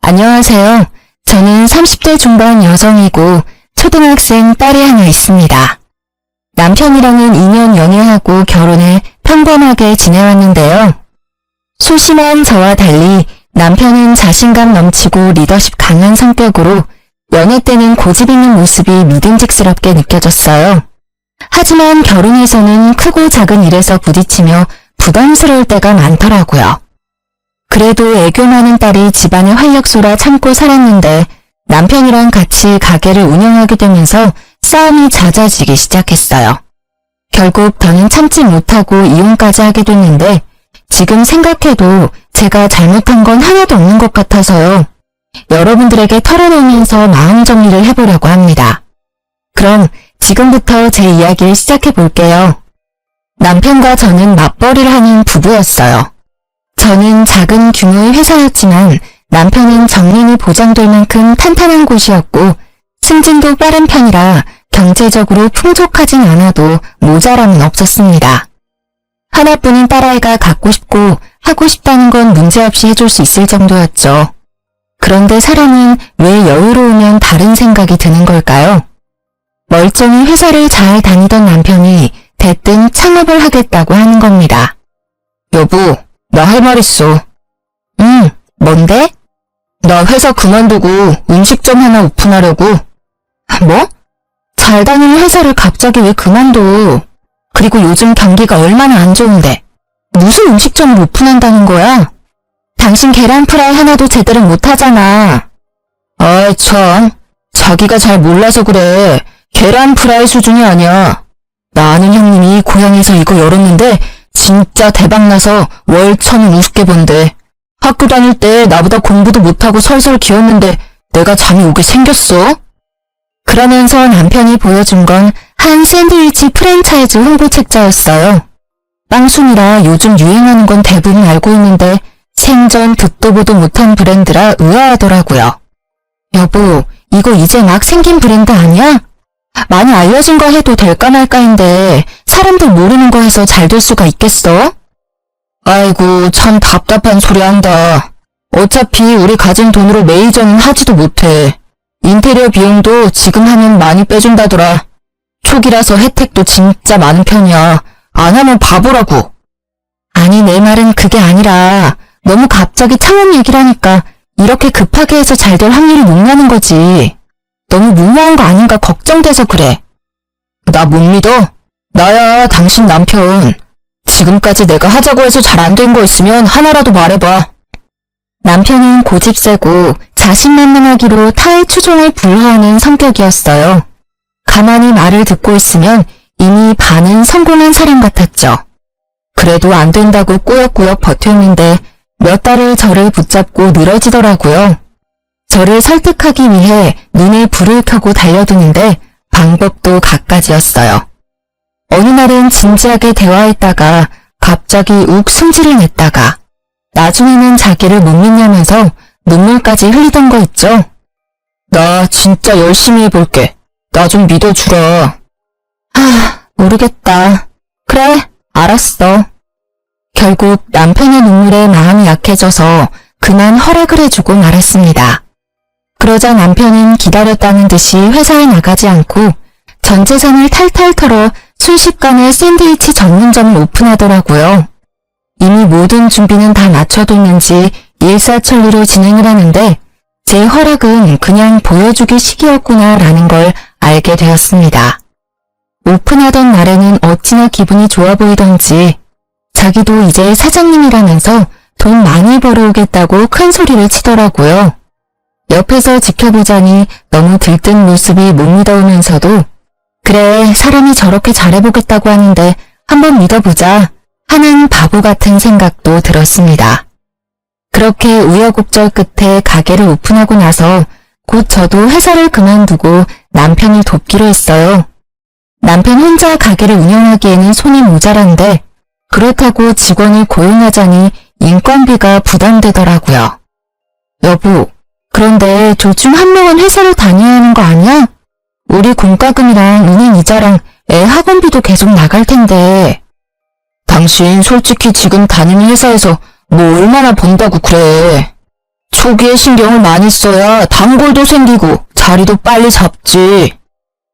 안녕하세요. 저는 30대 중반 여성이고 초등학생 딸이 하나 있습니다. 남편이랑은 2년 연애하고 결혼해 평범하게 지내왔는데요. 소심한 저와 달리 남편은 자신감 넘치고 리더십 강한 성격으로 연애 때는 고집 있는 모습이 믿음직스럽게 느껴졌어요. 하지만 결혼해서는 크고 작은 일에서 부딪히며 부담스러울 때가 많더라고요. 그래도 애교 많은 딸이 집안의 활력소라 참고 살았는데 남편이랑 같이 가게를 운영하게 되면서 싸움이 잦아지기 시작했어요. 결국 더는 참지 못하고 이혼까지 하게 됐는데 지금 생각해도 제가 잘못한 건 하나도 없는 것 같아서요. 여러분들에게 털어놓으면서 마음 정리를 해보려고 합니다. 그럼 지금부터 제 이야기를 시작해 볼게요. 남편과 저는 맞벌이를 하는 부부였어요. 저는 작은 규모의 회사였지만 남편은 정년이 보장될 만큼 탄탄한 곳이었고 승진도 빠른 편이라 경제적으로 풍족하진 않아도 모자람은 없었습니다. 하나뿐인 딸아이가 갖고 싶고 하고 싶다는 건 문제없이 해줄 수 있을 정도였죠. 그런데 사람은 왜 여유로우면 다른 생각이 드는 걸까요? 멀쩡히 회사를 잘 다니던 남편이 대뜸 창업을 하겠다고 하는 겁니다. 여보, 나 할 말 있어. 뭔데? 나 회사 그만두고 음식점 하나 오픈하려고. 뭐? 잘 다니는 회사를 갑자기 왜 그만둬? 그리고 요즘 경기가 얼마나 안 좋은데 무슨 음식점을 오픈한다는 거야? 당신 계란 프라이 하나도 제대로 못하잖아. 아이 참, 자기가 잘 몰라서 그래. 계란 프라이 수준이 아니야. 나 아는 형님이 고향에서 이거 열었는데 진짜 대박나서 월 1,000원 우습게 번대. 학교 다닐 때 나보다 공부도 못하고 설설 기었는데 내가 잠이 오게 생겼어? 그러면서 남편이 보여준 건 한 샌드위치 프랜차이즈 홍보책자였어요. 빵순이라 요즘 유행하는 건 대부분 알고 있는데 생전 듣도 보도 못한 브랜드라 의아하더라고요. 여보, 이거 이제 막 생긴 브랜드 아니야? 많이 알려진 거 해도 될까 말까인데 사람들 모르는 거 해서 잘 될 수가 있겠어? 아이고 참 답답한 소리 한다. 어차피 우리 가진 돈으로 매니저는 하지도 못해. 인테리어 비용도 지금 하면 많이 빼준다더라. 초기라서 혜택도 진짜 많은 편이야. 안 하면 바보라고. 아니 내 말은 그게 아니라 너무 갑자기 창업 얘기를 하니까 이렇게 급하게 해서 잘 될 확률이 높냐는 거지. 너무 무모한 거 아닌가 걱정돼서 그래. 나 못 믿어? 나야 당신 남편. 지금까지 내가 하자고 해서 잘 안 된 거 있으면 하나라도 말해봐. 남편은 고집 세고 자신만만하기로 타의 추종을 불허하는 성격이었어요. 가만히 말을 듣고 있으면 이미 반은 성공한 사람 같았죠. 그래도 안 된다고 꾸역꾸역 버텼는데 몇 달을 저를 붙잡고 늘어지더라고요. 저를 설득하기 위해 눈에 불을 켜고 달려드는데 방법도 갖가지였어요. 어느 날은 진지하게 대화했다가 갑자기 욱 승질을 냈다가 나중에는 자기를 못 믿냐면서 눈물까지 흘리던 거 있죠? 나 진짜 열심히 해볼게. 나 좀 믿어주라. 모르겠다. 그래, 알았어. 결국 남편의 눈물에 마음이 약해져서 그만 허락을 해주고 말았습니다. 그러자 남편은 기다렸다는 듯이 회사에 나가지 않고 전 재산을 탈탈 털어 순식간에 샌드위치 전문점을 오픈하더라고요. 이미 모든 준비는 다 마쳐뒀는지 일사천리로 진행을 하는데 제 허락은 그냥 보여주기 식이었구나라는 걸 알게 되었습니다. 오픈하던 날에는 어찌나 기분이 좋아 보이던지 자기도 이제 사장님이라면서 돈 많이 벌어오겠다고 큰 소리를 치더라고요. 옆에서 지켜보자니 너무 들뜬 모습이 못 믿어오면서도 그래, 사람이 저렇게 잘해보겠다고 하는데 한번 믿어보자 하는 바보 같은 생각도 들었습니다. 그렇게 우여곡절 끝에 가게를 오픈하고 나서 곧 저도 회사를 그만두고 남편을 돕기로 했어요. 남편 혼자 가게를 운영하기에는 손이 모자란데 그렇다고 직원을 고용하자니 인건비가 부담되더라고요. 여보, 그런데 둘 중 한 명은 회사를 다녀야 하는 거 아니야? 우리 공과금이랑 은행 이자랑 애 학원비도 계속 나갈 텐데. 당신 솔직히 지금 다니는 회사에서 뭐 얼마나 번다고 그래. 속에 신경을 많이 써야 단골도 생기고 자리도 빨리 잡지.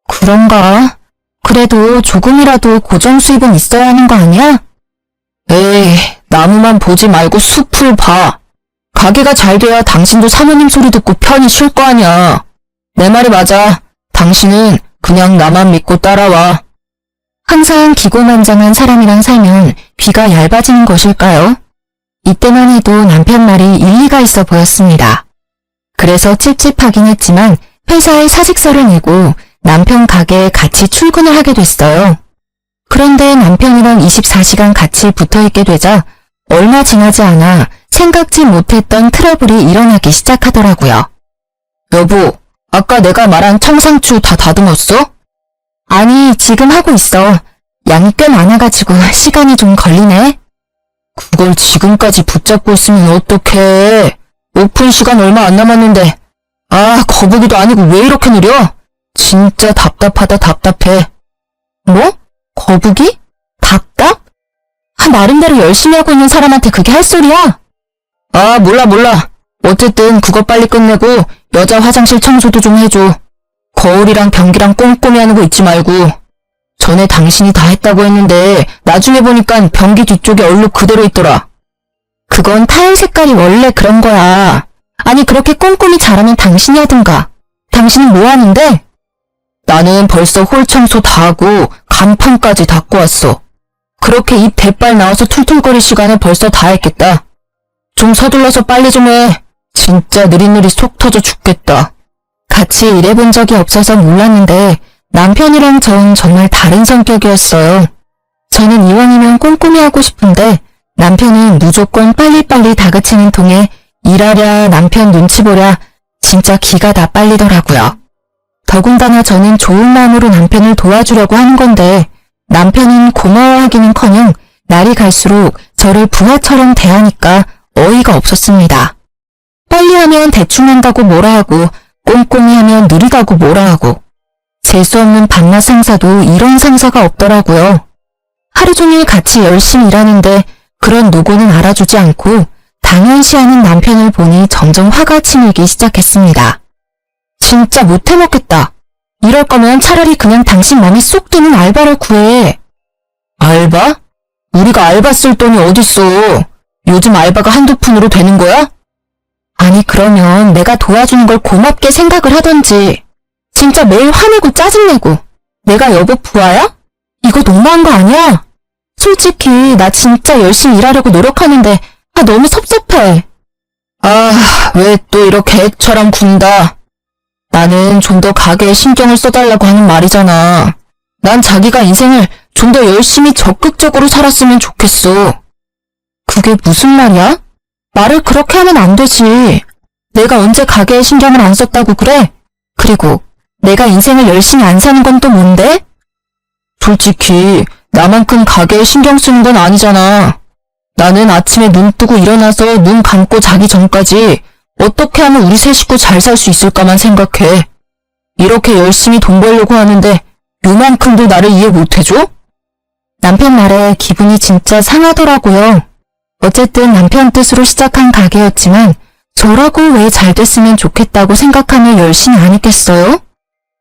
그런가? 그래도 조금이라도 고정 수입은 있어야 하는 거 아니야? 에이, 나무만 보지 말고 숲을 봐. 가게가 잘 돼야 당신도 사모님 소리 듣고 편히 쉴 거 아니야. 내 말이 맞아. 당신은 그냥 나만 믿고 따라와. 항상 기고만장한 사람이랑 살면 귀가 얇아지는 것일까요? 이때만 해도 남편 말이 일리가 있어 보였습니다. 그래서 찝찝하긴 했지만 회사에 사직서를 내고 남편 가게에 같이 출근을 하게 됐어요. 그런데 남편이랑 24시간 같이 붙어있게 되자 얼마 지나지 않아 생각지 못했던 트러블이 일어나기 시작하더라고요. 여보, 아까 내가 말한 청상추 다 다듬었어? 아니, 지금 하고 있어. 양이 꽤 많아가지고 시간이 좀 걸리네. 그걸 지금까지 붙잡고 있으면 어떡해. 오픈 시간 얼마 안 남았는데. 아, 거북이도 아니고 왜 이렇게 느려? 진짜 답답하다 답답해. 뭐? 거북이? 답답? 나름대로 열심히 하고 있는 사람한테 그게 할 소리야? 아, 몰라. 어쨌든 그거 빨리 끝내고 여자 화장실 청소도 좀 해줘. 거울이랑 변기랑 꼼꼼히 하는 거 잊지 말고. 전에 당신이 다 했다고 했는데 나중에 보니까 변기 뒤쪽에 얼룩 그대로 있더라. 그건 타일 색깔이 원래 그런 거야. 아니 그렇게 꼼꼼히 잘하면 당신이 하든가. 당신은 뭐 하는데? 나는 벌써 홀 청소 다 하고 간판까지 닦고 왔어. 그렇게 입 대빨 나와서 툴툴거릴 시간에 벌써 다 했겠다. 좀 서둘러서 빨리 좀 해. 진짜 느릿느릿 속 터져 죽겠다. 같이 일해본 적이 없어서 몰랐는데 남편이랑 전 정말 다른 성격이었어요. 저는 이왕이면 꼼꼼히 하고 싶은데 남편은 무조건 빨리빨리 다그치는 통에 일하랴 남편 눈치 보랴 진짜 기가 다 빨리더라고요. 더군다나 저는 좋은 마음으로 남편을 도와주려고 하는 건데 남편은 고마워하기는커녕 날이 갈수록 저를 부하처럼 대하니까 어이가 없었습니다. 빨리 하면 대충 한다고 뭐라 하고 꼼꼼히 하면 느리다고 뭐라 하고 재수없는 밤낮 상사도 이런 상사가 없더라고요. 하루 종일 같이 열심히 일하는데 그런 노고는 알아주지 않고 당연시하는 남편을 보니 점점 화가 치밀기 시작했습니다. 진짜 못해먹겠다. 이럴 거면 차라리 그냥 당신 맘에 쏙 드는 알바를 구해. 알바? 우리가 알바 쓸 돈이 어딨어. 요즘 알바가 한두 푼으로 되는 거야? 아니 그러면 내가 도와주는 걸 고맙게 생각을 하던지. 진짜 매일 화내고 짜증내고 내가 여보 부하야? 이거 너무한 거 아니야? 솔직히 나 진짜 열심히 일하려고 노력하는데 너무 섭섭해. 아, 왜 또 이렇게 애처럼 군다. 나는 좀 더 가게에 신경을 써달라고 하는 말이잖아. 난 자기가 인생을 좀 더 열심히 적극적으로 살았으면 좋겠어. 그게 무슨 말이야? 말을 그렇게 하면 안 되지. 내가 언제 가게에 신경을 안 썼다고 그래? 그리고 내가 인생을 열심히 안 사는 건 또 뭔데? 솔직히 나만큼 가게에 신경 쓰는 건 아니잖아. 나는 아침에 눈 뜨고 일어나서 눈 감고 자기 전까지 어떻게 하면 우리 세 식구 잘 살 수 있을까만 생각해. 이렇게 열심히 돈 벌려고 하는데 요만큼도 나를 이해 못해줘? 남편 말에 기분이 진짜 상하더라고요. 어쨌든 남편 뜻으로 시작한 가게였지만 저라고 왜 잘 됐으면 좋겠다고 생각하며 열심히 안 했겠어요?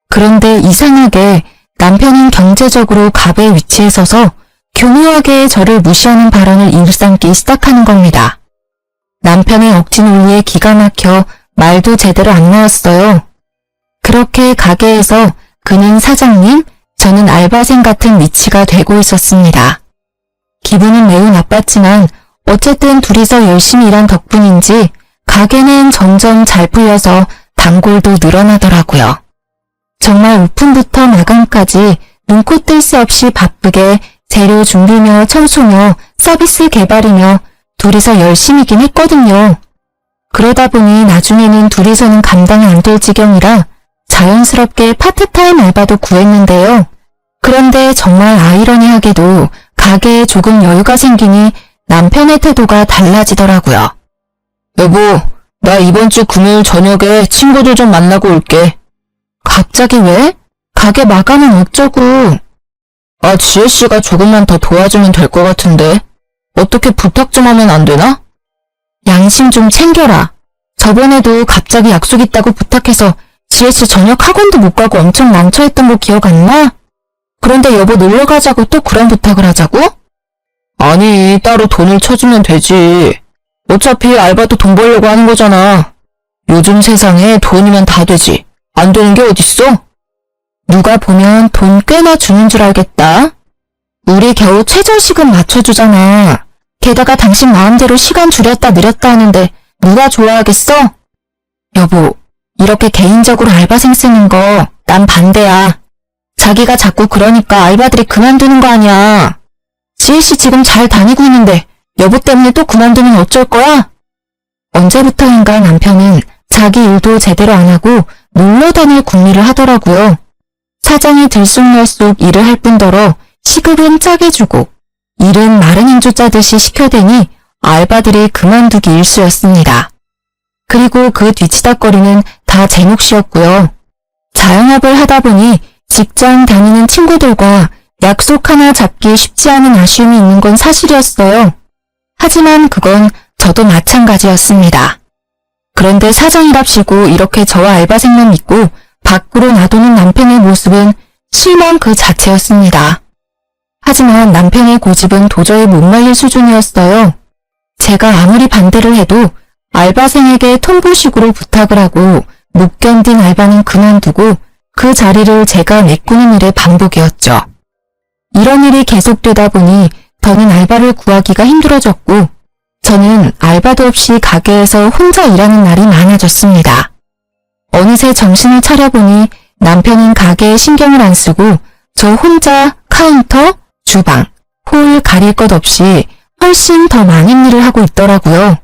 그런데 이상하게 남편은 경제적으로 갑의 위치에 서서 교묘하게 저를 무시하는 발언을 일삼기 시작하는 겁니다. 남편의 억지 논리에 기가 막혀 말도 제대로 안 나왔어요. 그렇게 가게에서 그는 사장님, 저는 알바생 같은 위치가 되고 있었습니다. 기분은 매우 나빴지만 어쨌든 둘이서 열심히 일한 덕분인지 가게는 점점 잘 풀려서 단골도 늘어나더라고요. 정말 오픈부터 마감까지 눈코 뜰 새 없이 바쁘게 재료 준비며 청소며 서비스 개발이며 둘이서 열심히긴 했거든요. 그러다 보니 나중에는 둘이서는 감당이 안 될 지경이라 자연스럽게 파트타임 알바도 구했는데요. 그런데 정말 아이러니하게도 가게에 조금 여유가 생기니 남편의 태도가 달라지더라고요. 여보, 나 이번 주 금요일 저녁에 친구들 좀 만나고 올게. 갑자기 왜? 가게 마감은 어쩌고. 아, 지혜씨가 조금만 더 도와주면 될 것 같은데. 어떻게 부탁 좀 하면 안 되나? 양심 좀 챙겨라. 저번에도 갑자기 약속 있다고 부탁해서 GS 저녁 학원도 못 가고 엄청 난처했던 거 기억 안 나? 그런데 여보 놀러 가자고 또 그런 부탁을 하자고? 아니, 따로 돈을 쳐주면 되지. 어차피 알바도 돈 벌려고 하는 거잖아. 요즘 세상에 돈이면 다 되지. 안 되는 게 어딨어? 누가 보면 돈 꽤나 주는 줄 알겠다. 우리 겨우 최저시급 맞춰주잖아. 게다가 당신 마음대로 시간 줄였다 늘렸다 하는데 누가 좋아하겠어? 여보, 이렇게 개인적으로 알바생 쓰는 거 난 반대야. 자기가 자꾸 그러니까 알바들이 그만두는 거 아니야. 지혜씨 지금 잘 다니고 있는데 여보 때문에 또 그만두면 어쩔 거야? 언제부터인가 남편은 자기 일도 제대로 안 하고 놀러 다닐 궁리를 하더라고요. 사장이 들쑥날쑥 일을 할 뿐더러 시급은 짜게 주고 일은 마른 행주 짜듯이 시켜대니 알바들이 그만두기 일쑤였습니다. 그리고 그 뒤치다거리는 다 제 몫이었고요. 자영업을 하다 보니 직장 다니는 친구들과 약속 하나 잡기 쉽지 않은 아쉬움이 있는 건 사실이었어요. 하지만 그건 저도 마찬가지였습니다. 그런데 사장이랍시고 이렇게 저와 알바생만 믿고 밖으로 놔두는 남편의 모습은 실망 그 자체였습니다. 하지만 남편의 고집은 도저히 못 말릴 수준이었어요. 제가 아무리 반대를 해도 알바생에게 통보식으로 부탁을 하고 못 견딘 알바는 그만두고 그 자리를 제가 메꾸는 일의 반복이었죠. 이런 일이 계속되다 보니 더는 알바를 구하기가 힘들어졌고 저는 알바도 없이 가게에서 혼자 일하는 날이 많아졌습니다. 어느새 정신을 차려보니 남편은 가게에 신경을 안 쓰고 저 혼자 카운터, 주방, 홀 가릴 것 없이 훨씬 더 많은 일을 하고 있더라고요.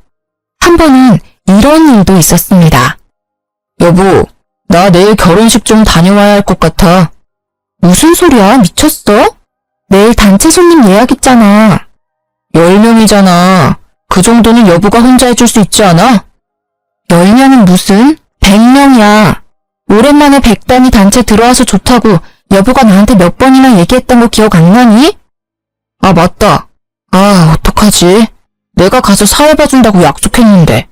한 번은 이런 일도 있었습니다. 여보, 나 내일 결혼식 좀 다녀와야 할 것 같아. 무슨 소리야? 미쳤어? 내일 단체 손님 예약 있잖아. 10명이잖아. 그 정도는 여보가 혼자 해줄 수 있지 않아? 10명은 무슨? 100명이야. 오랜만에 100단위 단체 들어와서 좋다고 여보가 나한테 몇 번이나 얘기했던 거 기억 안 나니? 아, 맞다. 아, 어떡하지? 내가 가서 사회 봐준다고 약속했는데.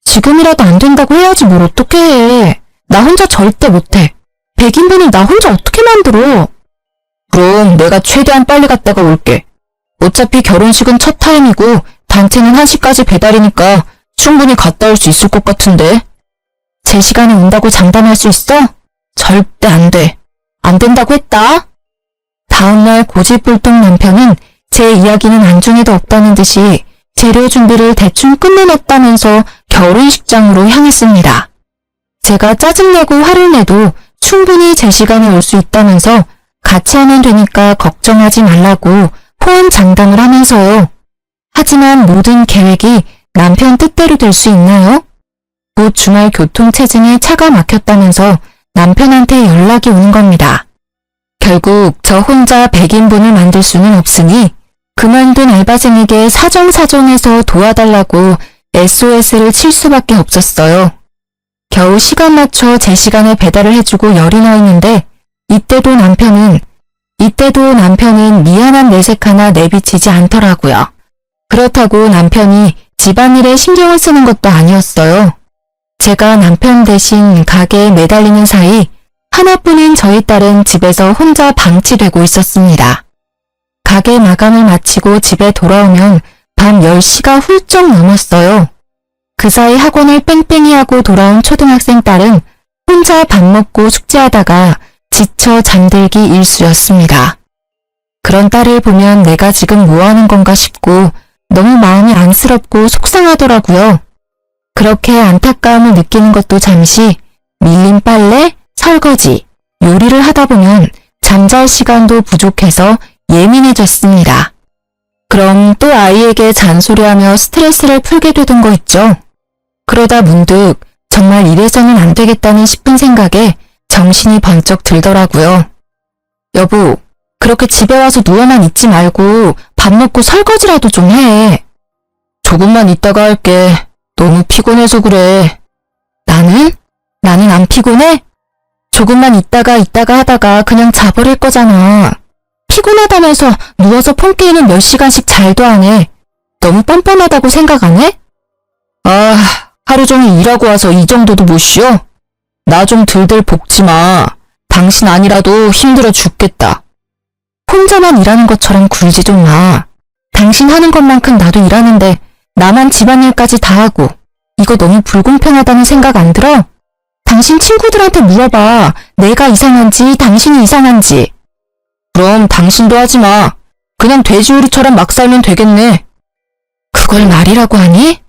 지금이라도 안 된다고 해야지 뭘 어떻게 해. 나 혼자 절대 못해. 100인분을 나 혼자 어떻게 만들어? 그럼 내가 최대한 빨리 갔다가 올게. 어차피 결혼식은 첫 타임이고 단체는 1시까지 배달이니까 충분히 갔다 올 수 있을 것 같은데. 제 시간에 온다고 장담할 수 있어? 절대 안 돼. 안 된다고 했다. 다음날 고집불통 남편은 제 이야기는 안중에도 없다는 듯이 재료 준비를 대충 끝내놨다면서 결혼식장으로 향했습니다. 제가 짜증내고 화를 내도 충분히 제 시간에 올 수 있다면서 같이 하면 되니까 걱정하지 말라고 호언장담을 하면서요. 하지만 모든 계획이 남편 뜻대로 될 수 있나요? 곧 주말 교통체증에 차가 막혔다면서 남편한테 연락이 오는 겁니다. 결국 저 혼자 100인분을 만들 수는 없으니 그만둔 알바생에게 사정사정해서 도와달라고 SOS를 칠 수밖에 없었어요. 겨우 시간 맞춰 제 시간에 배달을 해주고 열이 나 있는데 이때도 남편은 미안한 내색 하나 내비치지 않더라고요. 그렇다고 남편이 집안일에 신경을 쓰는 것도 아니었어요. 제가 남편 대신 가게에 매달리는 사이 하나뿐인 저희 딸은 집에서 혼자 방치되고 있었습니다. 가게 마감을 마치고 집에 돌아오면 밤 10시가 훌쩍 넘었어요. 그 사이 학원을 뺑뺑이 하고 돌아온 초등학생 딸은 혼자 밥 먹고 숙제하다가 지쳐 잠들기 일쑤였습니다. 그런 딸을 보면 내가 지금 뭐 하는 건가 싶고 너무 마음이 안쓰럽고 속상하더라고요. 그렇게 안타까움을 느끼는 것도 잠시 밀린 빨래, 설거지, 요리를 하다 보면 잠잘 시간도 부족해서 예민해졌습니다. 그럼 또 아이에게 잔소리하며 스트레스를 풀게 되던 거 있죠. 그러다 문득 정말 이래서는 안 되겠다는 싶은 생각에 정신이 번쩍 들더라고요. 여보, 그렇게 집에 와서 누워만 있지 말고 밥 먹고 설거지라도 좀 해. 조금만 있다가 할게. 너무 피곤해서 그래. 나는 안 피곤해? 조금만 있다가 하다가 그냥 자버릴 거잖아. 피곤하다면서 누워서 폰게임은 몇 시간씩 잘도 안 해. 너무 뻔뻔하다고 생각 안 해? 아, 하루 종일 일하고 와서 이 정도도 못 쉬어? 나 좀 들들 볶지 마. 당신 아니라도 힘들어 죽겠다. 혼자만 일하는 것처럼 굴지 좀 마. 당신 하는 것만큼 나도 일하는데 나만 집안일까지 다 하고 이거 너무 불공평하다는 생각 안 들어? 당신 친구들한테 물어봐. 내가 이상한지 당신이 이상한지. 그럼 당신도 하지 마. 그냥 돼지우리처럼 막 살면 되겠네. 그걸 말이라고 하니?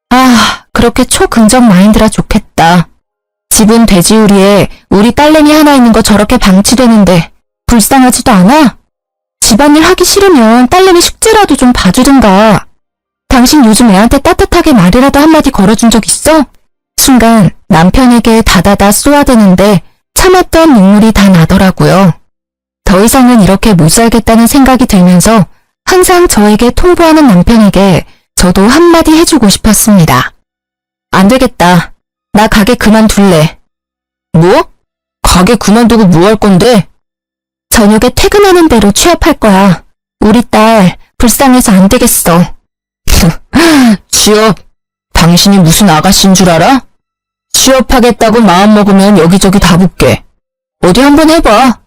아, 그렇게 초긍정 마인드라 좋겠다. 집은 돼지우리에 우리 딸내미 하나 있는 거 저렇게 방치되는데 불쌍하지도 않아? 집안일 하기 싫으면 딸내미 숙제라도 좀 봐주든가. 당신 요즘 애한테 따뜻하게 말이라도 한마디 걸어준 적 있어? 순간 남편에게 다다다 쏘아대는데 참았던 눈물이 다 나더라고요. 더 이상은 이렇게 못 살겠다는 생각이 들면서 항상 저에게 통보하는 남편에게 저도 한마디 해주고 싶었습니다. 안 되겠다. 나 가게 그만둘래. 뭐? 가게 그만두고 뭐 할 건데? 저녁에 퇴근하는 대로 취업할 거야. 우리 딸 불쌍해서 안 되겠어. 취업? 당신이 무슨 아가씨인 줄 알아? 취업하겠다고 마음먹으면 여기저기 다 붙게. 어디 한번 해봐.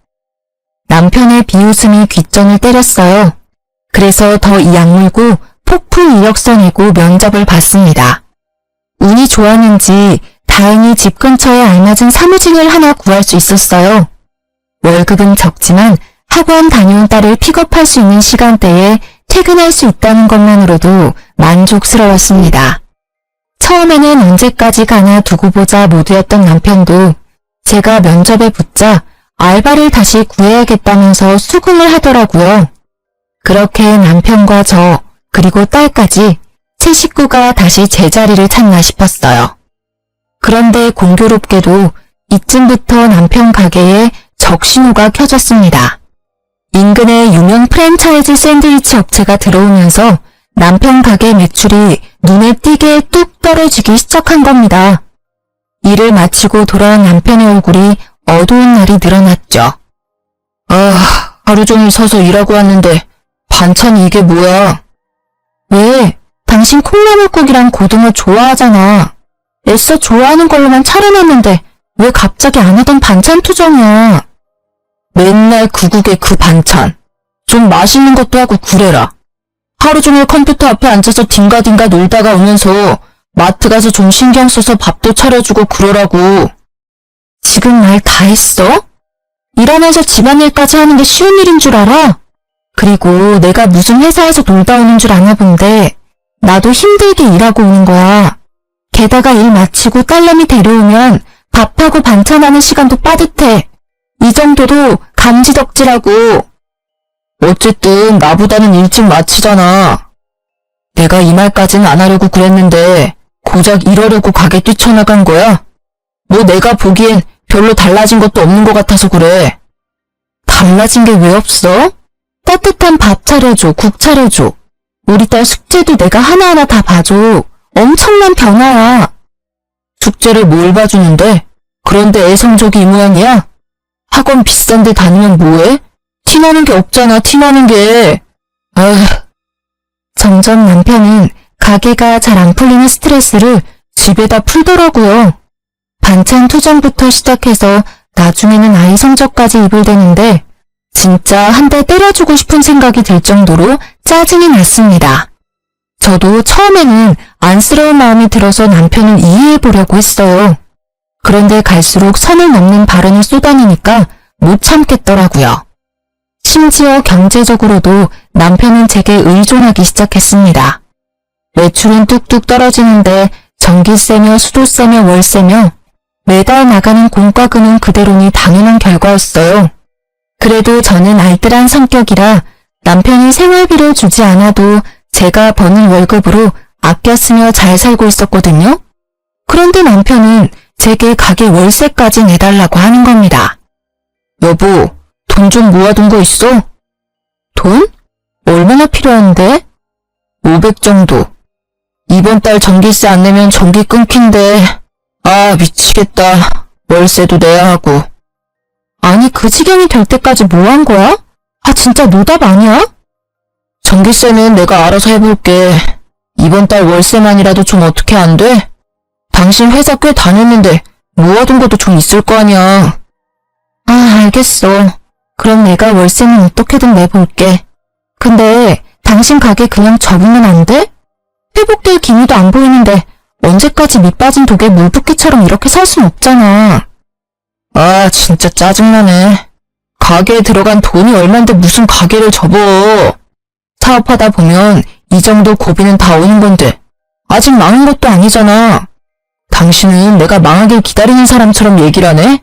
남편의 비웃음이 귓전을 때렸어요. 그래서 더 이 악물고 폭풍 이력서 내고 면접을 봤습니다. 운이 좋았는지 다행히 집 근처에 알맞은 사무직을 하나 구할 수 있었어요. 월급은 적지만 학원 다녀온 딸을 픽업할 수 있는 시간대에 퇴근할 수 있다는 것만으로도 만족스러웠습니다. 처음에는 언제까지 가나 두고 보자 모드였던 남편도 제가 면접에 붙자 알바를 다시 구해야겠다면서 수긍을 하더라고요. 그렇게 남편과 저 그리고 딸까지 세 식구가 다시 제자리를 찾나 싶었어요. 그런데 공교롭게도 이쯤부터 남편 가게에 적신호가 켜졌습니다. 인근의 유명 프랜차이즈 샌드위치 업체가 들어오면서 남편 가게 매출이 눈에 띄게 뚝 떨어지기 시작한 겁니다. 일을 마치고 돌아온 남편의 얼굴이 어두운 날이 늘어났죠. 아, 하루 종일 서서 일하고 왔는데 반찬이 이게 뭐야? 왜? 당신 콩나물국이랑 고등어 좋아하잖아. 애써 좋아하는 걸로만 차려놨는데 왜 갑자기 안 하던 반찬 투정이야? 맨날 그 국에 그 반찬. 좀 맛있는 것도 하고 그래라. 하루 종일 컴퓨터 앞에 앉아서 딩가딩가 놀다가 오면서 마트 가서 좀 신경 써서 밥도 차려주고 그러라고. 지금 말 다 했어? 일하면서 집안일까지 하는 게 쉬운 일인 줄 알아? 그리고 내가 무슨 회사에서 놀다 오는 줄 아나 본데 나도 힘들게 일하고 오는 거야. 게다가 일 마치고 딸내미 데려오면 밥하고 반찬하는 시간도 빠듯해. 이 정도도 감지덕지라고. 어쨌든 나보다는 일찍 마치잖아. 내가 이 말까지는 안 하려고 그랬는데 고작 이러려고 가게 뛰쳐나간 거야? 뭐 내가 보기엔 별로 달라진 것도 없는 것 같아서 그래. 달라진 게 왜 없어? 따뜻한 밥 차려줘, 국 차려줘. 우리 딸 숙제도 내가 하나하나 다 봐줘. 엄청난 변화야. 숙제를 뭘 봐주는데? 그런데 애 성적이 이 모양이야? 학원 비싼데 다니면 뭐해? 티나는 게 없잖아, 티나는 게. 아휴. 점점 남편은 가게가 잘 안 풀리는 스트레스를 집에다 풀더라고요. 반찬 투정부터 시작해서 나중에는 아이 성적까지 입을 대는데 진짜 한 대 때려주고 싶은 생각이 들 정도로 짜증이 났습니다. 저도 처음에는 안쓰러운 마음이 들어서 남편을 이해해보려고 했어요. 그런데 갈수록 선을 넘는 발언을 쏟아내니까 못 참겠더라고요. 심지어 경제적으로도 남편은 제게 의존하기 시작했습니다. 매출은 뚝뚝 떨어지는데 전기세며 수도세며 월세며 매달 나가는 공과금은 그대로니 당연한 결과였어요. 그래도 저는 알뜰한 성격이라 남편이 생활비를 주지 않아도 제가 버는 월급으로 아껴 쓰며 잘 살고 있었거든요. 그런데 남편은 제게 가게 월세까지 내달라고 하는 겁니다. 여보, 돈 좀 모아둔 거 있어? 돈? 얼마나 필요한데? 500 정도. 이번 달 전기세 안 내면 전기 끊긴대. 아, 미치겠다. 월세도 내야 하고. 아니, 그 지경이 될 때까지 뭐 한 거야? 아, 진짜 노답 아니야? 전기세는 내가 알아서 해볼게. 이번 달 월세만이라도 좀 어떻게 안 돼? 당신 회사 꽤 다녔는데 모아둔 것도 좀 있을 거 아니야. 아, 알겠어. 그럼 내가 월세는 어떻게든 내볼게. 근데 당신 가게 그냥 접으면 안 돼? 회복될 기미도 안 보이는데 언제까지 밑 빠진 독에 물 붓기처럼 이렇게 살 순 없잖아. 아, 진짜 짜증나네. 가게에 들어간 돈이 얼만데 무슨 가게를 접어. 사업하다 보면 이 정도 고비는 다 오는 건데 아직 망한 것도 아니잖아. 당신은 내가 망하길 기다리는 사람처럼 얘기를 하네?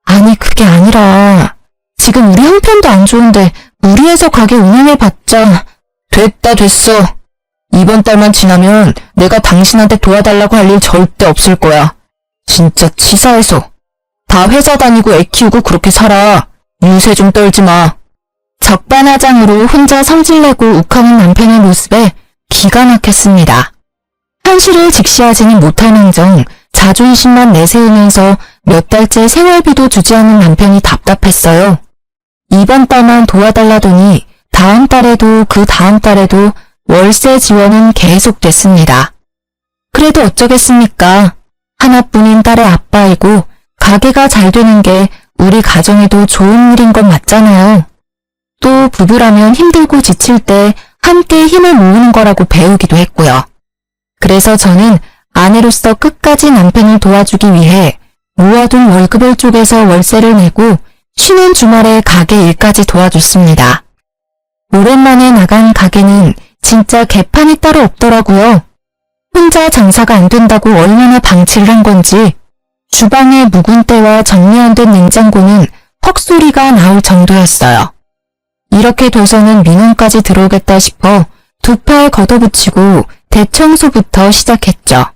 아니, 그게 아니라 지금 우리 형편도 안 좋은데 무리해서 가게 운영해봤자. 됐어. 이번 달만 지나면 내가 당신한테 도와달라고 할 일 절대 없을 거야. 진짜 치사해서. 다 회사 다니고 애 키우고 그렇게 살아. 유세 좀 떨지 마. 적반하장으로 혼자 성질내고 욱하는 남편의 모습에 기가 막혔습니다. 현실을 직시하지는 못할 망정 자존심만 내세우면서 몇 달째 생활비도 주지 않은 남편이 답답했어요. 이번 달만 도와달라더니 다음 달에도 그 다음 달에도 월세 지원은 계속됐습니다. 그래도 어쩌겠습니까? 하나뿐인 딸의 아빠이고 가게가 잘 되는 게 우리 가정에도 좋은 일인 건 맞잖아요. 또 부부라면 힘들고 지칠 때 함께 힘을 모으는 거라고 배우기도 했고요. 그래서 저는 아내로서 끝까지 남편을 도와주기 위해 모아둔 월급을 쪼개서 월세를 내고 쉬는 주말에 가게 일까지 도와줬습니다. 오랜만에 나간 가게는 진짜 개판이 따로 없더라고요. 혼자 장사가 안 된다고 얼마나 방치를 한 건지 주방에 묵은 때와 정리 안 된 냉장고는 헉소리가 나올 정도였어요. 이렇게 돼서는 민원까지 들어오겠다 싶어 두 팔 걷어붙이고 대청소부터 시작했죠.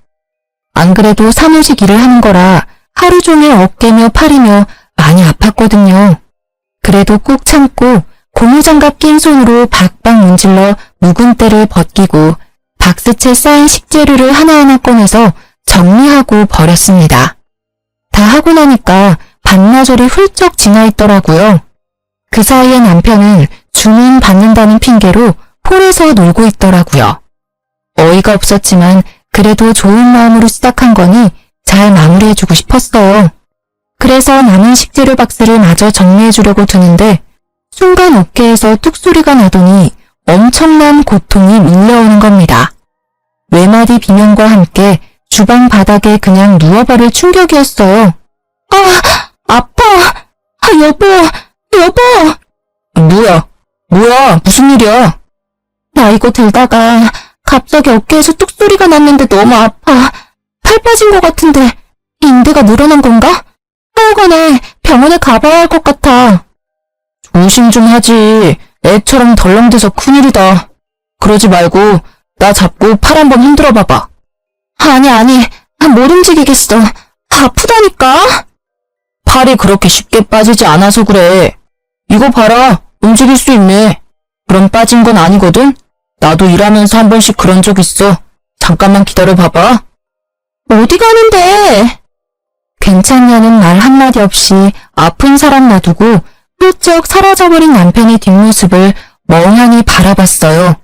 안 그래도 사무직 일을 하는 거라 하루 종일 어깨며 팔이며 많이 아팠거든요. 그래도 꾹 참고 고무장갑 낀 손으로 박박 문질러 묵은 때를 벗기고 박스채 쌓인 식재료를 하나하나 꺼내서 정리하고 버렸습니다. 다 하고 나니까 반나절이 훌쩍 지나 있더라고요. 그 사이에 남편은 주문 받는다는 핑계로 홀에서 놀고 있더라고요. 어이가 없었지만 그래도 좋은 마음으로 시작한 거니 잘 마무리해주고 싶었어요. 그래서 남은 식재료 박스를 마저 정리해주려고 드는데 순간 어깨에서 뚝소리가 나더니 엄청난 고통이 밀려오는 겁니다. 외마디 비명과 함께 주방 바닥에 그냥 누워버릴 충격이었어요. 아, 아파! 아, 여보! 뭐야, 무슨 일이야? 나 이거 들다가 갑자기 어깨에서 뚝소리가 났는데 너무 아파. 팔 빠진 것 같은데 인대가 늘어난 건가? 하여간에 병원에 가봐야 할 것 같아. 조심 좀 하지. 애처럼 덜렁대서 큰일이다. 그러지 말고 나 잡고 팔 한번 흔들어 봐봐. 아니, 못 움직이겠어. 아프다니까? 팔이 그렇게 쉽게 빠지지 않아서 그래. 이거 봐라, 움직일 수 있네. 그럼 빠진 건 아니거든? 나도 일하면서 한 번씩 그런 적 있어. 잠깐만 기다려 봐봐. 어디 가는데? 괜찮냐는 말 한마디 없이 아픈 사람 놔두고 훌쩍 사라져버린 남편의 뒷모습을 멍하니 바라봤어요.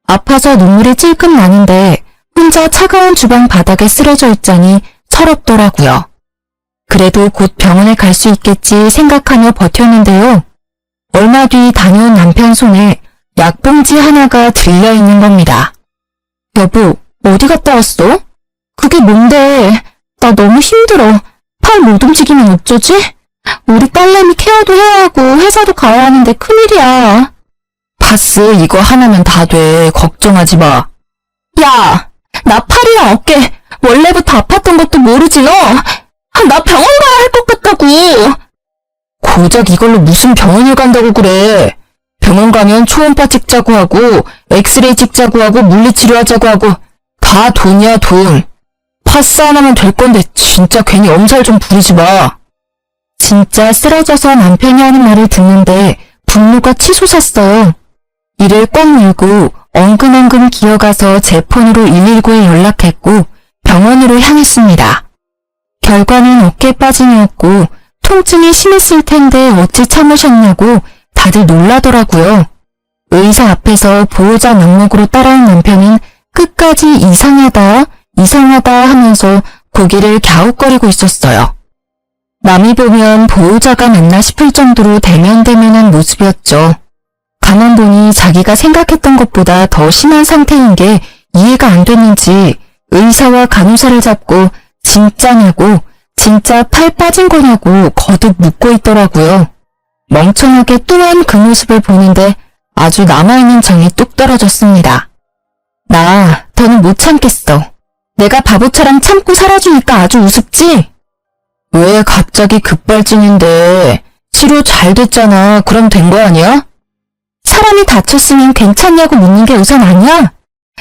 아파서 눈물이 찔끔 나는데 혼자 차가운 주방 바닥에 쓰러져 있자니 서럽더라고요. 그래도 곧 병원에 갈 수 있겠지 생각하며 버텼는데요. 얼마 뒤 다녀온 남편 손에 약봉지 하나가 들려있는 겁니다. 여보, 어디 갔다 왔어? 그게 뭔데? 나 너무 힘들어. 팔 못 움직이면 어쩌지? 우리 딸내미 케어도 해야 하고 회사도 가야 하는데 큰일이야. 파스 이거 하나면 다 돼. 걱정하지 마. 야, 나 팔이랑 어깨 원래부터 아팠던 것도 모르지 너? 나 병원 가야 할 것 같다고. 고작 이걸로 무슨 병원을 간다고 그래. 병원 가면 초음파 찍자고 하고 엑스레이 찍자고 하고 물리치료하자고 하고 다 돈이야 돈. 파스 하나면 될 건데 진짜 괜히 엄살 좀 부리지 마. 진짜 쓰러져서 남편이 하는 말을 듣는데 분노가 치솟았어요. 이를 꽉 밀고 엉금엉금 기어가서 제 폰으로 119에 연락했고 병원으로 향했습니다. 결과는 어깨 빠짐이었고 통증이 심했을 텐데 어찌 참으셨냐고 다들 놀라더라고요. 의사 앞에서 보호자 명목으로 따라온 남편은 끝까지 이상하다, 이상하다 하면서 고개를 갸웃거리고 있었어요. 남이 보면 보호자가 맞나 싶을 정도로 대면대면한 모습이었죠. 가만 보니 자기가 생각했던 것보다 더 심한 상태인 게 이해가 안 됐는지 의사와 간호사를 잡고 진짜냐고, 진짜 팔 빠진 거냐고 거듭 묻고 있더라고요. 멍청하게 또한 그 모습을 보는데 아주 남아있는 정이 뚝 떨어졌습니다. 나 더는 못 참겠어. 내가 바보처럼 참고 살아주니까 아주 우습지? 왜 갑자기 급발진인데? 치료 잘 됐잖아. 그럼 된 거 아니야? 사람이 다쳤으면 괜찮냐고 묻는 게 우선 아니야?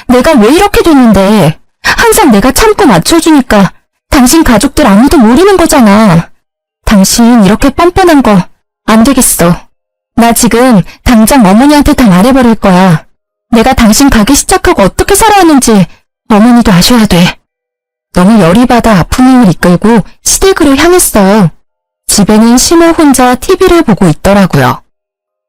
내가 왜 이렇게 됐는데? 항상 내가 참고 맞춰주니까 당신 가족들 아무도 모르는 거잖아. 당신 이렇게 뻔뻔한 거 안 되겠어. 나 지금 당장 어머니한테 다 말해버릴 거야. 내가 당신 가게 시작하고 어떻게 살아왔는지 어머니도 아셔야 돼. 너무 열이 받아 아픈 힘을 이끌고 시댁으로 향했어요. 집에는 시모 혼자 TV를 보고 있더라고요.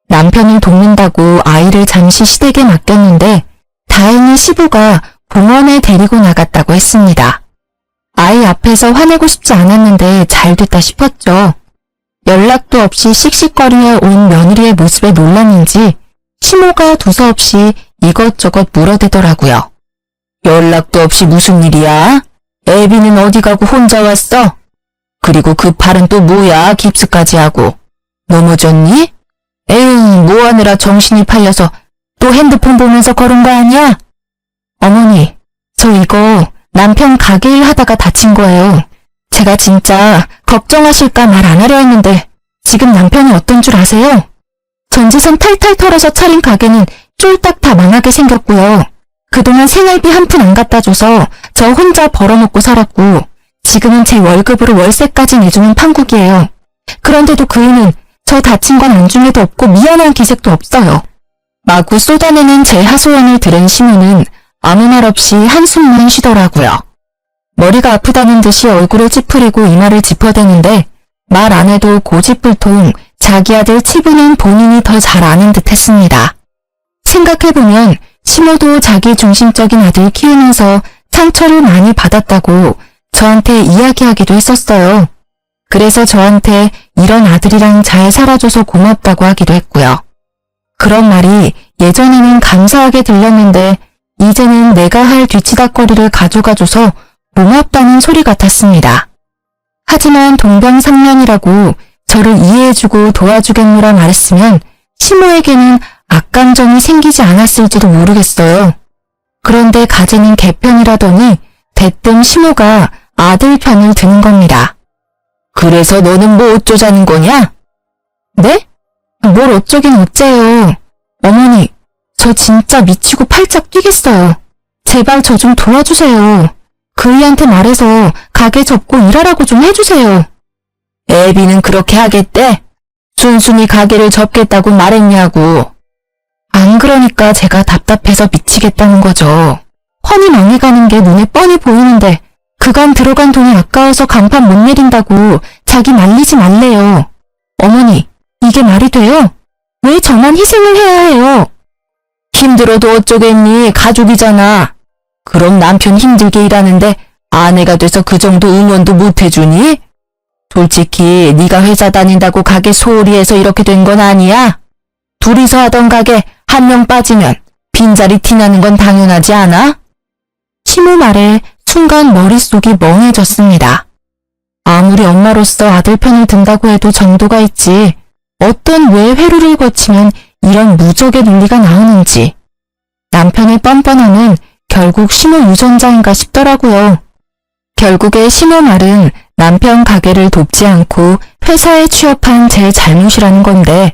남편을 돕는다고 아이를 잠시 시댁에 맡겼는데 다행히 시부가 봉원에 데리고 나갔다고 했습니다. 아이 앞에서 화내고 싶지 않았는데 잘 됐다 싶었죠. 연락도 없이 씩씩거리며 온 며느리의 모습에 놀랐는지 시모가 두서없이 이것저것 물어대더라고요. 연락도 없이 무슨 일이야? 애비는 어디 가고 혼자 왔어? 그리고 그 팔은 또 뭐야? 깁스까지 하고. 넘어졌니? 에휴, 뭐 하느라 정신이 팔려서 또 핸드폰 보면서 걸은 거 아니야? 어머니, 저 이거 남편 가게 일 하다가 다친 거예요. 제가 진짜 걱정하실까 말 안 하려 했는데 지금 남편이 어떤 줄 아세요? 전재산 탈탈 털어서 차린 가게는 쫄딱 다 망하게 생겼고요. 그동안 생활비 한 푼 안 갖다 줘서 저 혼자 벌어먹고 살았고 지금은 제 월급으로 월세까지 내주는 판국이에요. 그런데도 그이는 저 다친 건 안중에도 없고 미안한 기색도 없어요. 마구 쏟아내는 제 하소연을 들은 시모는 아무 말 없이 한숨만 쉬더라고요. 머리가 아프다는 듯이 얼굴을 찌푸리고 이마를 짚어대는데 말 안 해도 고집불통 자기 아들 치부는 본인이 더 잘 아는 듯 했습니다. 생각해보면 시모도 자기 중심적인 아들 키우면서 상처를 많이 받았다고 저한테 이야기하기도 했었어요. 그래서 저한테 이런 아들이랑 잘 살아줘서 고맙다고 하기도 했고요. 그런 말이 예전에는 감사하게 들렸는데 이제는 내가 할 뒤치다꺼리를 가져가줘서 고맙다는 소리 같았습니다. 하지만 동병상련이라고 저를 이해해주고 도와주겠노라 말했으면 시모에게는 악감정이 생기지 않았을지도 모르겠어요. 그런데 가재는 개편이라더니 대뜸 시모가 아들 편을 드는 겁니다. 그래서 너는 뭐 어쩌자는 거냐? 네? 뭘 어쩌긴 어째요. 어머니, 저 진짜 미치고 팔짝 뛰겠어요. 제발 저 좀 도와주세요. 그이한테 말해서 가게 접고 일하라고 좀 해주세요. 애비는 그렇게 하겠대? 순순히 가게를 접겠다고 말했냐고. 안 그러니까 제가 답답해서 미치겠다는 거죠. 훤히 망해가는 게 눈에 뻔히 보이는데 그간 들어간 돈이 아까워서 간판 못 내린다고 자기 말리지 말래요. 어머니, 이게 말이 돼요? 왜 저만 희생을 해야 해요? 힘들어도 어쩌겠니? 가족이잖아. 그럼 남편 힘들게 일하는데 아내가 돼서 그 정도 응원도 못 해주니? 솔직히 네가 회사 다닌다고 가게 소홀히 해서 이렇게 된 건 아니야. 둘이서 하던 가게 한 명 빠지면 빈자리 티나는 건 당연하지 않아? 시모 말에 순간 머릿속이 멍해졌습니다. 아무리 엄마로서 아들 편을 든다고 해도 정도가 있지. 어떤 왜 회로를 거치면 이런 무적의 논리가 나오는지. 남편의 뻔뻔함은 결국 시모 유전자인가 싶더라고요. 결국에 시모 말은 남편 가게를 돕지 않고 회사에 취업한 제 잘못이라는 건데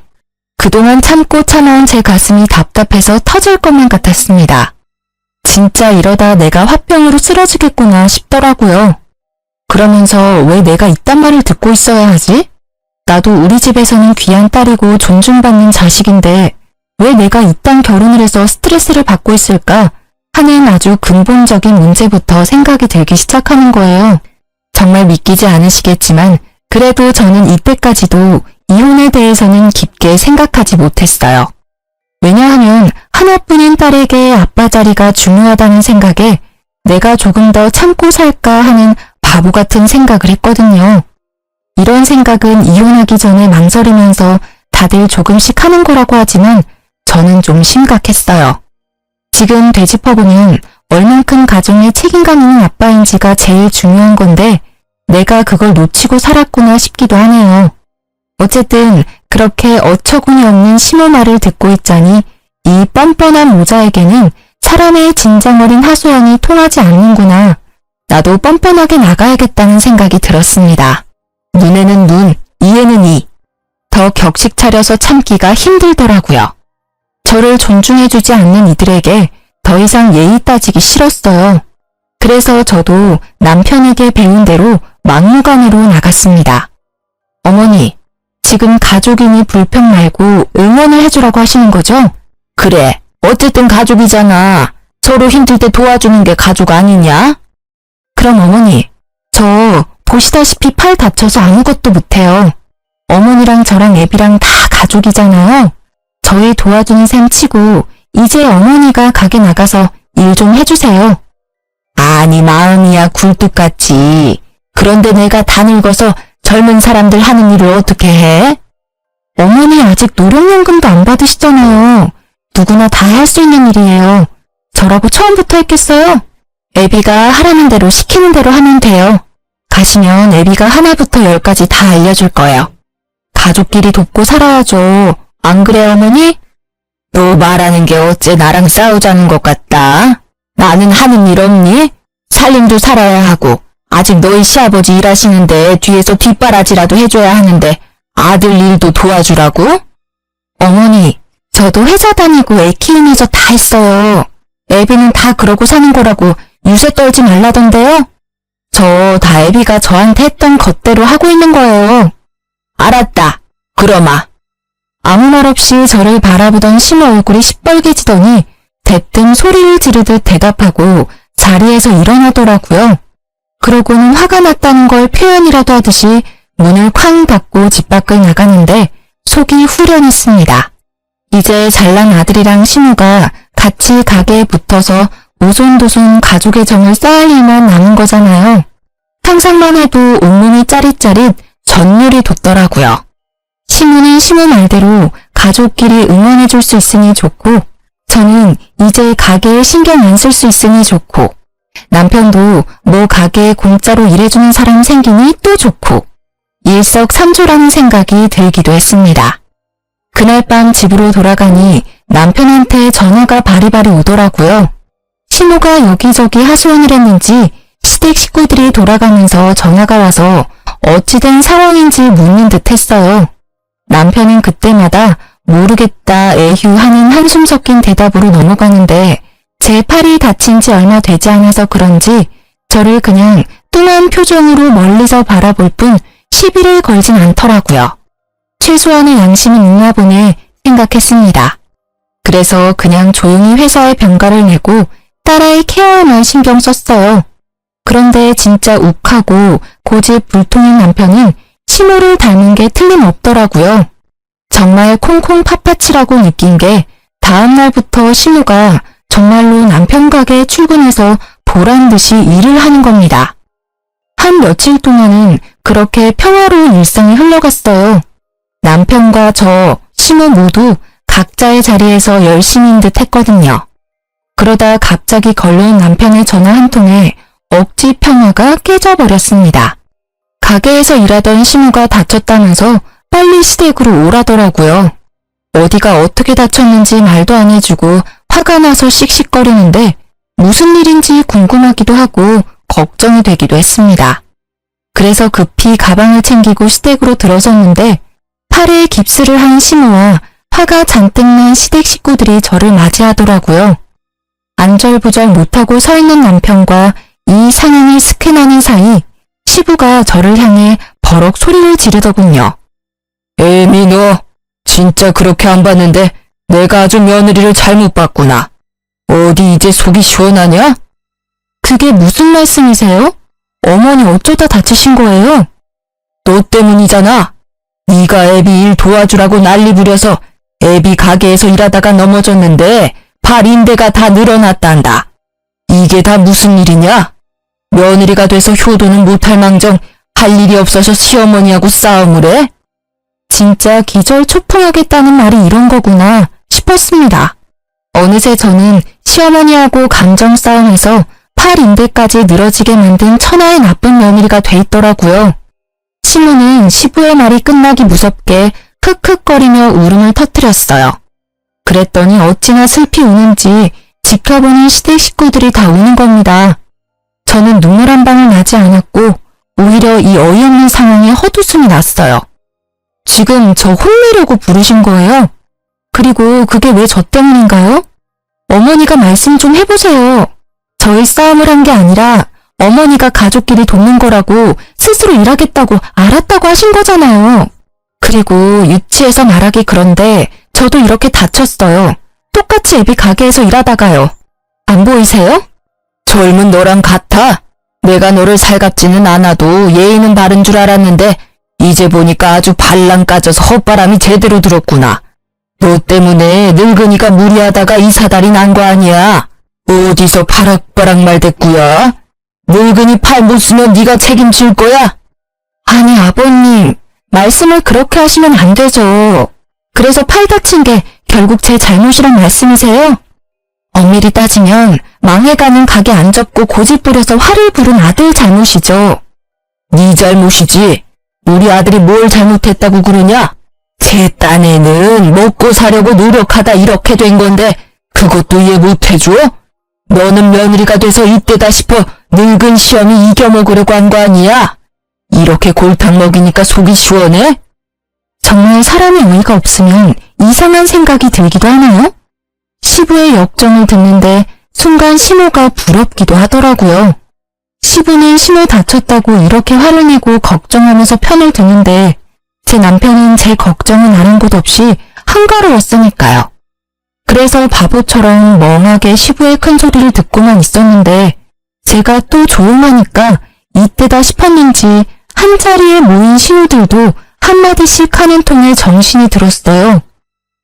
그동안 참고 참아온 제 가슴이 답답해서 터질 것만 같았습니다. 진짜 이러다 내가 화병으로 쓰러지겠구나 싶더라고요. 그러면서 왜 내가 이딴 말을 듣고 있어야 하지? 나도 우리 집에서는 귀한 딸이고 존중받는 자식인데 왜 내가 이딴 결혼을 해서 스트레스를 받고 있을까 하는 아주 근본적인 문제부터 생각이 들기 시작하는 거예요. 정말 믿기지 않으시겠지만 그래도 저는 이때까지도 이혼에 대해서는 깊게 생각하지 못했어요. 왜냐하면 하나뿐인 딸에게 아빠 자리가 중요하다는 생각에 내가 조금 더 참고 살까 하는 바보 같은 생각을 했거든요. 이런 생각은 이혼하기 전에 망설이면서 다들 조금씩 하는 거라고 하지만 저는 좀 심각했어요. 지금 되짚어보면 얼만큼 가정에 책임감 있는 아빠인지가 제일 중요한 건데 내가 그걸 놓치고 살았구나 싶기도 하네요. 어쨌든 그렇게 어처구니 없는 심호 말을 듣고 있자니 이 뻔뻔한 모자에게는 사람의 진정 어린 하소연이 통하지 않는구나. 나도 뻔뻔하게 나가야겠다는 생각이 들었습니다. 눈에는 눈, 이에는 이. 더 격식 차려서 참기가 힘들더라고요. 저를 존중해주지 않는 이들에게 더 이상 예의 따지기 싫었어요. 그래서 저도 남편에게 배운 대로 막무가내로 나갔습니다. 어머니, 지금 가족이니 불평 말고 응원을 해주라고 하시는 거죠? 그래, 어쨌든 가족이잖아. 서로 힘들 때 도와주는 게 가족 아니냐? 그럼 어머니, 저 보시다시피 팔 다쳐서 아무것도 못해요. 어머니랑 저랑 애비랑 다 가족이잖아요. 저희 도와주는 셈 치고 이제 어머니가 가게 나가서 일 좀 해주세요. 아니 마음이야 굴뚝같이. 그런데 내가 다 늙어서 젊은 사람들 하는 일을 어떻게 해? 어머니 아직 노령연금도 안 받으시잖아요. 누구나 다 할 수 있는 일이에요. 저라고 처음부터 했겠어요? 애비가 하라는 대로 시키는 대로 하면 돼요. 가시면 애비가 하나부터 열까지 다 알려줄 거예요. 가족끼리 돕고 살아야죠. 안 그래 어머니? 너 말하는 게 어째 나랑 싸우자는 것 같다. 나는 하는 일 없니? 살림도 살아야 하고 아직 너희 시아버지 일하시는데 뒤에서 뒷바라지라도 해줘야 하는데 아들 일도 도와주라고? 어머니, 저도 회사 다니고 애 키우면서 다 했어요. 애비는 다 그러고 사는 거라고 유세 떨지 말라던데요? 저 다 애비가 저한테 했던 것대로 하고 있는 거예요. 알았다. 그러마. 아무 말 없이 저를 바라보던 심호 얼굴이 시뻘개지더니 대뜸 소리를 지르듯 대답하고 자리에서 일어나더라고요. 그러고는 화가 났다는 걸 표현이라도 하듯이 문을 쾅 닫고 집 밖을 나가는데 속이 후련했습니다. 이제 잘난 아들이랑 심호가 같이 가게에 붙어서 오손도손 가족의 정을 쌓을 일만 남은 거잖아요. 상상만 해도 온몸이 짜릿짜릿 전율이 돋더라고요. 심호는 심호 말대로 가족끼리 응원해줄 수 있으니 좋고 저는 이제 가게에 신경 안 쓸 수 있으니 좋고 남편도 뭐 가게에 공짜로 일해주는 사람 생기니 또 좋고 일석삼조라는 생각이 들기도 했습니다. 그날 밤 집으로 돌아가니 남편한테 전화가 바리바리 오더라고요. 심호가 여기저기 하소연을 했는지 시댁 식구들이 돌아가면서 전화가 와서 어찌된 상황인지 묻는 듯 했어요. 남편은 그때마다 모르겠다 애휴하는 한숨 섞인 대답으로 넘어가는데 제 팔이 다친 지 얼마 되지 않아서 그런지 저를 그냥 뚱한 표정으로 멀리서 바라볼 뿐 시비를 걸진 않더라고요. 최소한의 양심은 있나 보네 생각했습니다. 그래서 그냥 조용히 회사에 병가를 내고 딸아이 케어에만 신경 썼어요. 그런데 진짜 욱하고 고집 불통인 남편은 심호를 닮은 게 틀림없더라고요. 정말 콩콩 팥팥이라고 느낀 게 다음 날부터 심호가 정말로 남편 가게에 출근해서 보란 듯이 일을 하는 겁니다. 한 며칠 동안은 그렇게 평화로운 일상이 흘러갔어요. 남편과 저, 심호 모두 각자의 자리에서 열심인 듯 했거든요. 그러다 갑자기 걸려온 남편의 전화 한 통에 억지 평화가 깨져버렸습니다. 가게에서 일하던 심호가 다쳤다면서 빨리 시댁으로 오라더라고요. 어디가 어떻게 다쳤는지 말도 안 해주고 화가 나서 씩씩거리는데 무슨 일인지 궁금하기도 하고 걱정이 되기도 했습니다. 그래서 급히 가방을 챙기고 시댁으로 들어섰는데 팔에 깁스를 한 심호와 화가 잔뜩 난 시댁 식구들이 저를 맞이하더라고요. 안절부절 못하고 서 있는 남편과 이 상황을 스캔하는 사이 시부가 저를 향해 버럭 소리를 지르더군요. 에미 너 진짜 그렇게 안 봤는데 내가 아주 며느리를 잘못 봤구나. 어디 이제 속이 시원하냐? 그게 무슨 말씀이세요? 어머니 어쩌다 다치신 거예요? 너 때문이잖아. 네가 애비 일 도와주라고 난리 부려서 애비 가게에서 일하다가 넘어졌는데 발 인대가 다 늘어났단다. 이게 다 무슨 일이냐? 며느리가 돼서 효도는 못할 망정 할 일이 없어서 시어머니하고 싸움을 해? 진짜 기절초풍하겠다는 말이 이런 거구나 싶었습니다. 어느새 저는 시어머니하고 감정 싸움에서 팔 인대까지 늘어지게 만든 천하의 나쁜 며느리가 돼 있더라고요. 시모는 시부의 말이 끝나기 무섭게 흑흑거리며 울음을 터뜨렸어요. 그랬더니 어찌나 슬피 우는지 지켜보는 시댁 식구들이 다 우는 겁니다. 저는 눈물 한 방울 나지 않았고 오히려 이 어이없는 상황에 헛웃음이 났어요. 지금 저 혼내려고 부르신 거예요? 그리고 그게 왜 저 때문인가요? 어머니가 말씀 좀 해보세요. 저희 싸움을 한 게 아니라 어머니가 가족끼리 돕는 거라고 스스로 일하겠다고 알았다고 하신 거잖아요. 그리고 유치해서 말하기 그런데 저도 이렇게 다쳤어요. 똑같이 애비 가게에서 일하다가요. 안 보이세요? 젊은 너랑 같아. 내가 너를 살갑지는 않아도 예의는 바른 줄 알았는데 이제 보니까 아주 발랑 까져서 헛바람이 제대로 들었구나. 너 때문에 늙은이가 무리하다가 이 사달이 난 거 아니야. 어디서 바락바락 말댔구야. 늙은이 팔 못 쓰면 네가 책임질 거야? 아니 아버님, 말씀을 그렇게 하시면 안 되죠. 그래서 팔 다친 게 결국 제 잘못이란 말씀이세요? 엄밀히 따지면 망해가는 가게 안 접고 고집 부려서 화를 부른 아들 잘못이죠. 네 잘못이지. 우리 아들이 뭘 잘못했다고 그러냐? 제 딴에는 먹고 사려고 노력하다 이렇게 된 건데 그것도 이해 못해줘? 너는 며느리가 돼서 이때다 싶어 늙은 시험이 이겨먹으려고 한 거 아니야? 이렇게 골탕 먹이니까 속이 시원해? 정말 사람이 어이가 없으면 이상한 생각이 들기도 하나요? 시부의 역정을 듣는데 순간 시모가 부럽기도 하더라고요. 시부는 시모 다쳤다고 이렇게 화를 내고 걱정하면서 편을 드는데 제 남편은 제 걱정은 아는 곳 없이 한가로웠으니까요. 그래서 바보처럼 멍하게 시부의 큰 소리를 듣고만 있었는데 제가 또 조용하니까 이때다 싶었는지 한자리에 모인 신우들도 한마디씩 하는 통에 정신이 들었어요.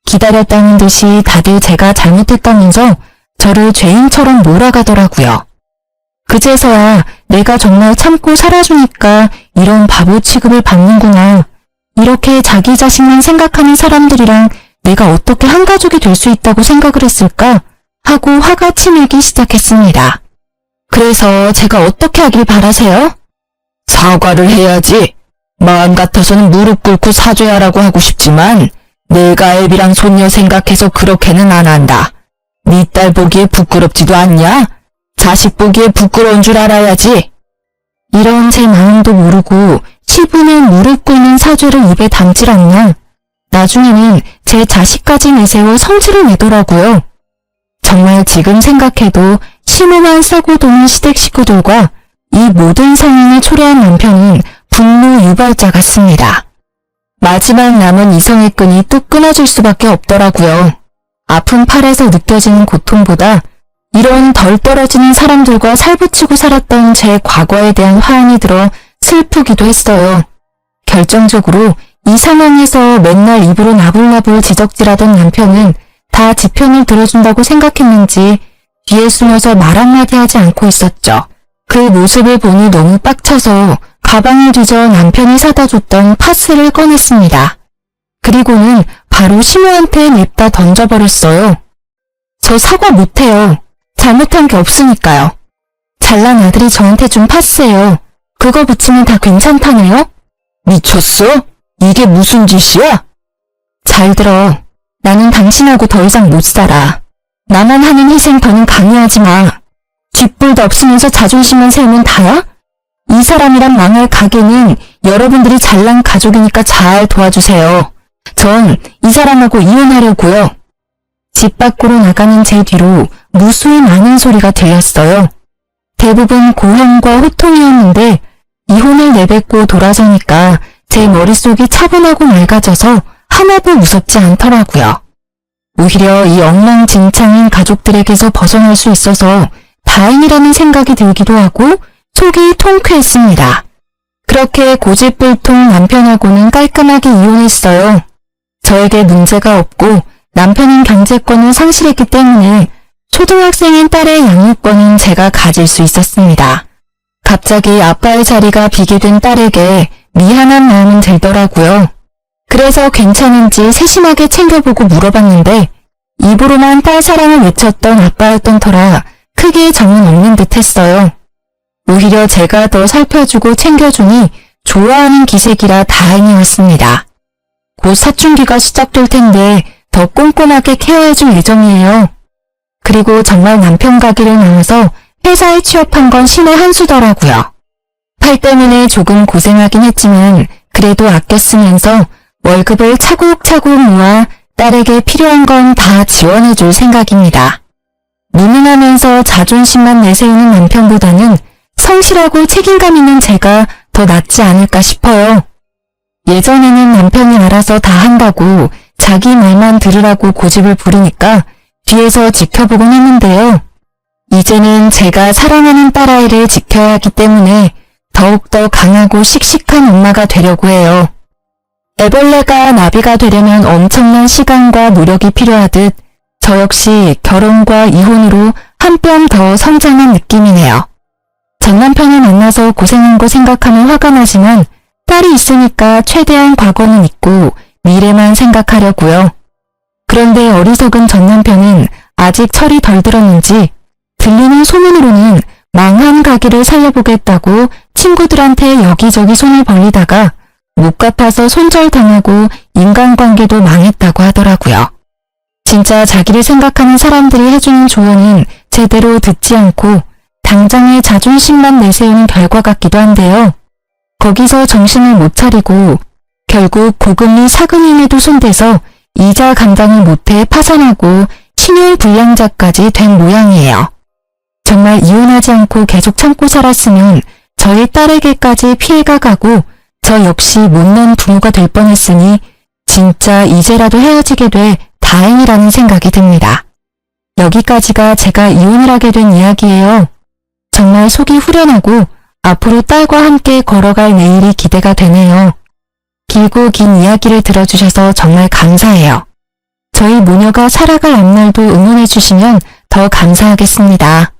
기다렸다는 듯이 다들 제가 잘못했다면서 저를 죄인처럼 몰아가더라고요. 그제서야 내가 정말 참고 살아주니까 이런 바보 취급을 받는구나. 이렇게 자기 자신만 생각하는 사람들이랑 내가 어떻게 한 가족이 될 수 있다고 생각을 했을까 하고 화가 치밀기 시작했습니다. 그래서 제가 어떻게 하길 바라세요? 사과를 해야지. 마음 같아서는 무릎 꿇고 사죄하라고 하고 싶지만 내가 애비랑 손녀 생각해서 그렇게는 안 한다. 네 딸 보기에 부끄럽지도 않냐? 자식 보기에 부끄러운 줄 알아야지. 이런 제 마음도 모르고 시부는 무릎 꿇는 사죄를 입에 담질 않나. 나중에는 제 자식까지 내세워 성질을 내더라고요. 정말 지금 생각해도 시무만 싸고 도는 시댁 식구들과 이 모든 상황을 초래한 남편은 분노 유발자 같습니다. 마지막 남은 이성의 끈이 뚝 끊어질 수밖에 없더라고요. 아픈 팔에서 느껴지는 고통보다 이런 덜 떨어지는 사람들과 살붙이고 살았던 제 과거에 대한 화환이 들어 슬프기도 했어요. 결정적으로 이 상황에서 맨날 입으로 나불나불 지적질하던 남편은 다 지 편을 들어준다고 생각했는지 뒤에 숨어서 말 한마디 하지 않고 있었죠. 그 모습을 보니 너무 빡쳐서 가방을 뒤져 남편이 사다 줬던 파스를 꺼냈습니다. 그리고는 바로 시모한테 냅다 던져버렸어요. 저 사과 못해요. 잘못한 게 없으니까요. 잘난 아들이 저한테 준 파스예요. 그거 붙이면 다 괜찮다네요? 미쳤어? 이게 무슨 짓이야? 잘 들어. 나는 당신하고 더 이상 못 살아. 나만 하는 희생 더는 강요하지 마. 뒷불도 없으면서 자존심만 세우면 다야? 이 사람이란 망할 가게는 여러분들이 잘난 가족이니까 잘 도와주세요. 전 이 사람하고 이혼하려고요. 집 밖으로 나가는 제 뒤로 무수히 많은 소리가 들렸어요. 대부분 고함과 호통이었는데 이혼을 내뱉고 돌아서니까 제 머릿속이 차분하고 맑아져서 하나도 무섭지 않더라고요. 오히려 이 엉망진창인 가족들에게서 벗어날 수 있어서 다행이라는 생각이 들기도 하고 속이 통쾌했습니다. 그렇게 고집불통 남편하고는 깔끔하게 이혼했어요. 저에게 문제가 없고 남편은 경제권을 상실했기 때문에 초등학생인 딸의 양육권은 제가 가질 수 있었습니다. 갑자기 아빠의 자리가 비게 된 딸에게 미안한 마음은 들더라고요. 그래서 괜찮은지 세심하게 챙겨보고 물어봤는데 입으로만 딸 사랑을 외쳤던 아빠였던 터라 크게 정은 없는 듯 했어요. 오히려 제가 더 살펴주고 챙겨주니 좋아하는 기색이라 다행이었습니다. 곧 사춘기가 시작될 텐데 더 꼼꼼하게 케어해줄 예정이에요. 그리고 정말 남편 가기를 나와서 회사에 취업한 건 신의 한 수더라고요. 팔 때문에 조금 고생하긴 했지만 그래도 아껴 쓰면서 월급을 차곡차곡 모아 딸에게 필요한 건 다 지원해줄 생각입니다. 무능하면서 자존심만 내세우는 남편보다는 성실하고 책임감 있는 제가 더 낫지 않을까 싶어요. 예전에는 남편이 알아서 다 한다고 자기 말만 들으라고 고집을 부리니까 뒤에서 지켜보곤 했는데요. 이제는 제가 사랑하는 딸아이를 지켜야 하기 때문에 더욱더 강하고 씩씩한 엄마가 되려고 해요. 애벌레가 나비가 되려면 엄청난 시간과 노력이 필요하듯 저 역시 결혼과 이혼으로 한 뼘 더 성장한 느낌이네요. 전 남편을 만나서 고생한 거 생각하면 화가 나지만 딸이 있으니까 최대한 과거는 잊고 미래만 생각하려고요. 그런데 어리석은 전 남편은 아직 철이 덜 들었는지 들리는 소문으로는 망한 가게를 살려보겠다고 친구들한테 여기저기 손을 벌리다가 못 갚아서 손절당하고 인간관계도 망했다고 하더라고요. 진짜 자기를 생각하는 사람들이 해주는 조언은 제대로 듣지 않고 당장의 자존심만 내세우는 결과 같기도 한데요. 거기서 정신을 못 차리고 결국 고금리 사금융에도 손대서 이자 감당을 못해 파산하고 신용불량자까지 된 모양이에요. 정말 이혼하지 않고 계속 참고 살았으면 저희 딸에게까지 피해가 가고 저 역시 못난 부모가 될 뻔했으니 진짜 이제라도 헤어지게 돼 다행이라는 생각이 듭니다. 여기까지가 제가 이혼을 하게 된 이야기예요. 정말 속이 후련하고 앞으로 딸과 함께 걸어갈 내일이 기대가 되네요. 길고 긴 이야기를 들어주셔서 정말 감사해요. 저희 모녀가 살아갈 앞날도 응원해 주시면 더 감사하겠습니다.